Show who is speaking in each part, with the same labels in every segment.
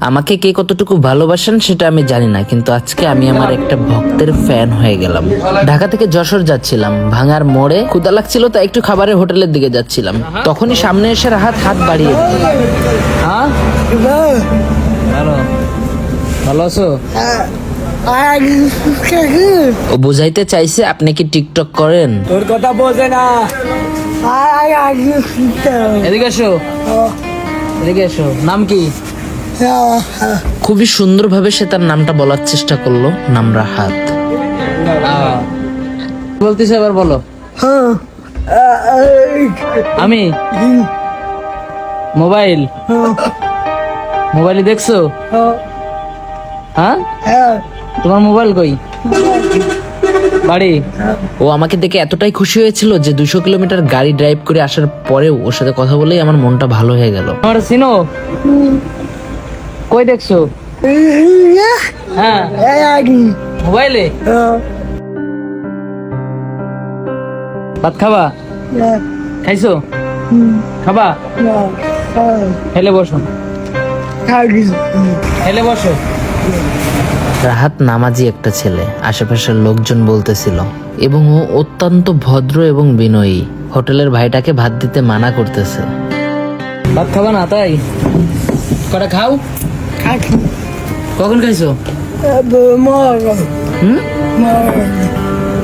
Speaker 1: আমাকে কে কতটুকু ভালোবাসেন সেটা আমি জানি না, কিন্তু আজকে আমি আমার একটা ভক্তের ফ্যান হয়ে গেলাম। ঢাকা থেকে যশোর যাচ্ছিলাম, ভাঙার মোড়ে ক্ষুধা লাগছিল তাই একটু খাবারের হোটেলের দিকে যাচ্ছিলাম, তখনই সামনে এসে রাহাত হাত বাড়িয়ে দিল। হ্যাঁ, ভালো ভালো আছো? ও বুঝাইতে চাইছে আপনি কি টিকটক করেন।
Speaker 2: তোর কথা বোঝে না।
Speaker 1: এদিকে এসো, এদিকে এসো। নাম কি? খুবই সুন্দরভাবে সে তার নামটা বলার চেষ্টা করলো, নাম রাহাত। বলতেছে এবার বলো। আমি মোবাইল মোবাইলে দেখছো? হ্যাঁ, তোমার মোবাইল কই? বাড়ি। ও আমাকে দেখে এতটাই খুশি হয়েছিল যে 200 কিলোমিটার গাড়ি ড্রাইভ করে আসার পরেও ওর সাথে কথা বলেই আমার মনটা ভালো হয়ে গেল। আমার চিনো? কই দেখছো? হ্যাঁ, মোবাইলে। ভাত খাবা? খাইছো? খাবা? হেলে বসো, হেলে বসো। রাহাত নামাজি একটা ছেলে, আশেপাশের লোকজন বলতেছিল, এবং ও অত্যন্ত ভদ্র এবং বিনয়ী। হোটেলের ভাইটাকে ভাত দিতে মানা করতেছে। ভাত খাবা না তাই? কটা খাও। কখন খাইছো?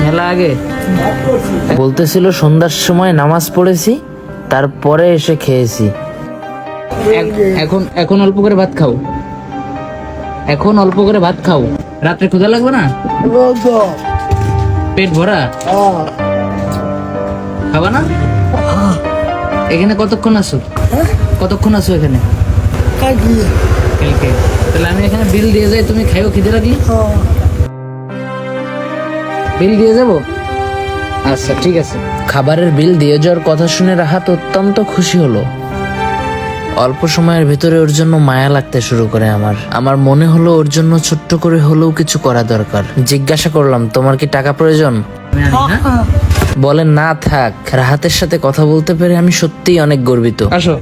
Speaker 1: মেলা আগে। বলতেছিল সন্ধ্যার সময় নামাজ পড়েছি, তারপরে এসে খেয়েছি। এখন এখন অল্প করে ভাত খাও, এখন অল্প করে ভাত খাও। রাত্রে ক্ষুধা লাগবে না? পেট ভরা খাবা না? এখানে কতক্ষণ আছো? কতক্ষণ আছো এখানে? কালকে। তাহলে আমি এখানে বিল দিয়ে যাই, তুমি খাইও খিদে লাগলি? বিল দিয়ে যাবো? আচ্ছা ঠিক আছে। খাবারের বিল দিয়ে যাওয়ার কথা শুনে রাহাত অত্যন্ত খুশি হলো। অল্প সময়ের ভিতরে ওর জন্য মায়া লাগতে শুরু করে। আমার মনে হলো ওর জন্য ছোট্ট করে হলেও কিছু করা দরকার। জিজ্ঞাসা করলাম, তোমার কি টাকা প্রয়োজন? বলে না থাক। রাহাতের সাথে কথা বলতে পেরে আমি সত্যিই অনেক গর্বিত। আসো।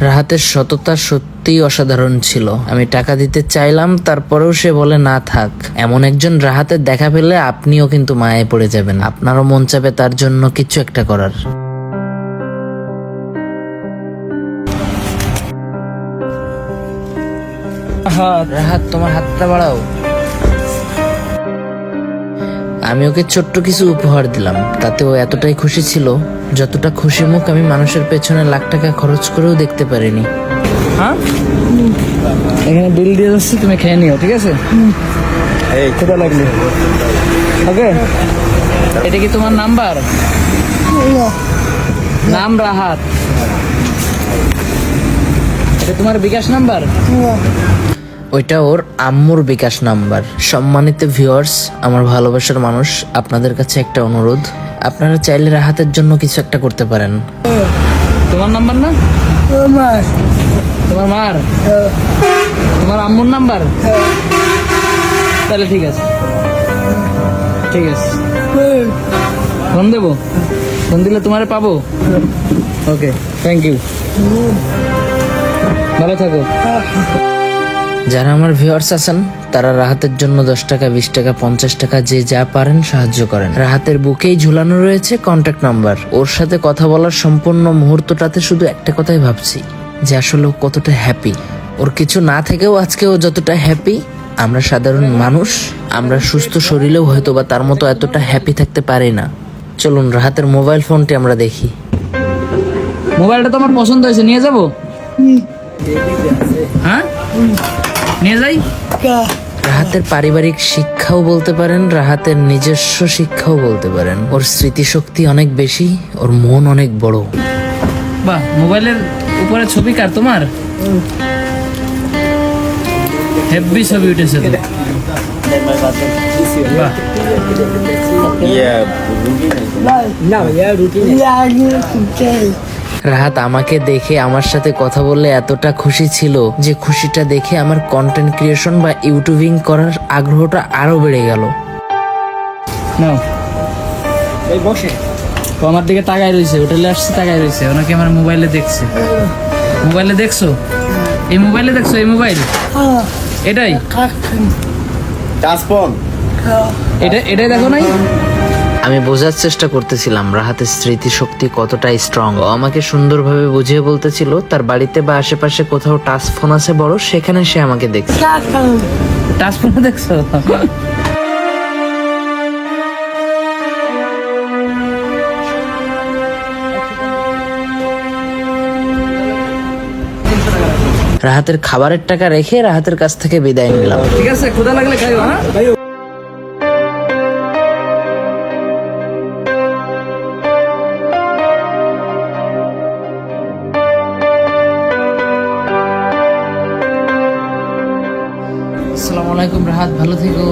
Speaker 1: রাহাতের সততা সত্যিই অসাধারণ ছিল। আমি টাকা দিতে চাইলাম, তারপরেও সে বলে না থাক। এমন একজন রাহাতের দেখা পেলে আপনিও কিন্তু মায়ায় পড়ে যাবেন, আপনারও মন চাবে তার জন্য কিছু একটা করার। রাহাত, তোমার হাতটা বাড়াও। আমি ওকে ছোট্ট কিছু উপহার দিলাম, তাতে ও এতটাই খুশি ছিল যতটা খুশি মুখ আমি মানুষের পেছনে লাখ টাকা খরচ করেও দেখতে পারিনি। হ্যাঁ, এখানে বিল দিয়ে যাচ্ছি, তুমি খেয়ে নিও, ঠিক আছে? এই ক্ষুধা লাগলে। ওকে, এটা কি তোমার নাম্বার? নাম রাহাত। এটা তোমার বিকাশ নাম্বার? ওইটা ওর আম্মুর বিকাশ নাম্বার। সম্মানিত ভিউয়ার্স, আমার ভালোবাসার মানুষ, আপনাদের কাছে একটা অনুরোধ, আপনারা চাইলে রাহাতের জন্য কিছু একটা করতে পারেন। তোমার নাম্বার না? তোমার মার? তোমার আম্মুর নাম্বার? তাহলে ঠিক আছে, ঠিক আছে। ফোন দেবো? ফোন দিলে তোমারে পাবো? ওকে, থ্যাংক ইউ, ভালো থাকো। যারা আমার ভিউয়ার্স আছেন তারা রাহাতের জন্য 10 টাকা, 20 টাকা, 50 টাকা যে যা পারেন সাহায্য করেন। রাহাতের বুকেই ঝুলানো রয়েছে কন্ট্যাক্ট নাম্বার। ওর সাথে কথা বলার সম্পূর্ণ মুহূর্তটাতে শুধু একটা কথাই ভাবছি, যে আসলে ও কতটা হ্যাপি। ওর কিছু না থেকেও আজকে ও যতটা হ্যাপি, আমরা সাধারণ মানুষ, আমরা সুস্থ শরীরেও হয়তো বা তার মতো এতটা হ্যাপি থাকতে পারি না। চলুন রাহাতের মোবাইল ফোনটি আমরা দেখি। মোবাইলটা তো আমার পছন্দ হয়েছে, নিয়ে যাবো? হ্যাঁ, নিয়ে যাই। রাহাতের পারিবারিক শিক্ষাও বলতে পারেন, রাহাতের নিজস্ব শিক্ষাও বলতে পারেন। ওর স্মৃতিশক্তি অনেক বেশি, ওর মন অনেক বড়। বাহ, মোবাইলের উপরে ছবি কার? তোমার? হেভি ছবি উঠেছে তো। বাহ, রাহাত আমাকে দেখে আমার সাথে কথা বললে এতটা খুশি ছিল যে খুশিটা দেখে আমার কন্টেন্ট ক্রিয়েশন বা ইউটিউবিং করার আগ্রহটা আরো বেড়ে গেল। নাও, এই বসে ও আমার দিকে তাকায় রয়েছে, হোটেলে আসছে তাকায় রয়েছে, ওনাকে আমার মোবাইলে দেখছে। মোবাইলে দেখছো? এই মোবাইলে দেখছো? এই মোবাইল এটাই
Speaker 2: টাচ ফোন।
Speaker 1: এটাই দেখো নাই? আমি বোঝার চেষ্টা করতেছিলাম রাহাতের স্মৃতিশক্তি কতটা স্ট্রং। ও আমাকে সুন্দরভাবে বুঝিয়ে বলতেছিল তার বাড়িতে বা আশেপাশে কোথাও টাচ ফোন আছে বড়, সেখানে সে আমাকে দেখছে। টাচ ফোন দেখছো? রাহাতের খাবারের টাকা রেখে রাহাতের কাছ থেকে বিদায় নিলাম। ঠিক আছে, ক্ষুধা লাগলে খাইও। হ্যাঁ, আসসালামু আলাইকুম রাহাত, ভালো থেকো।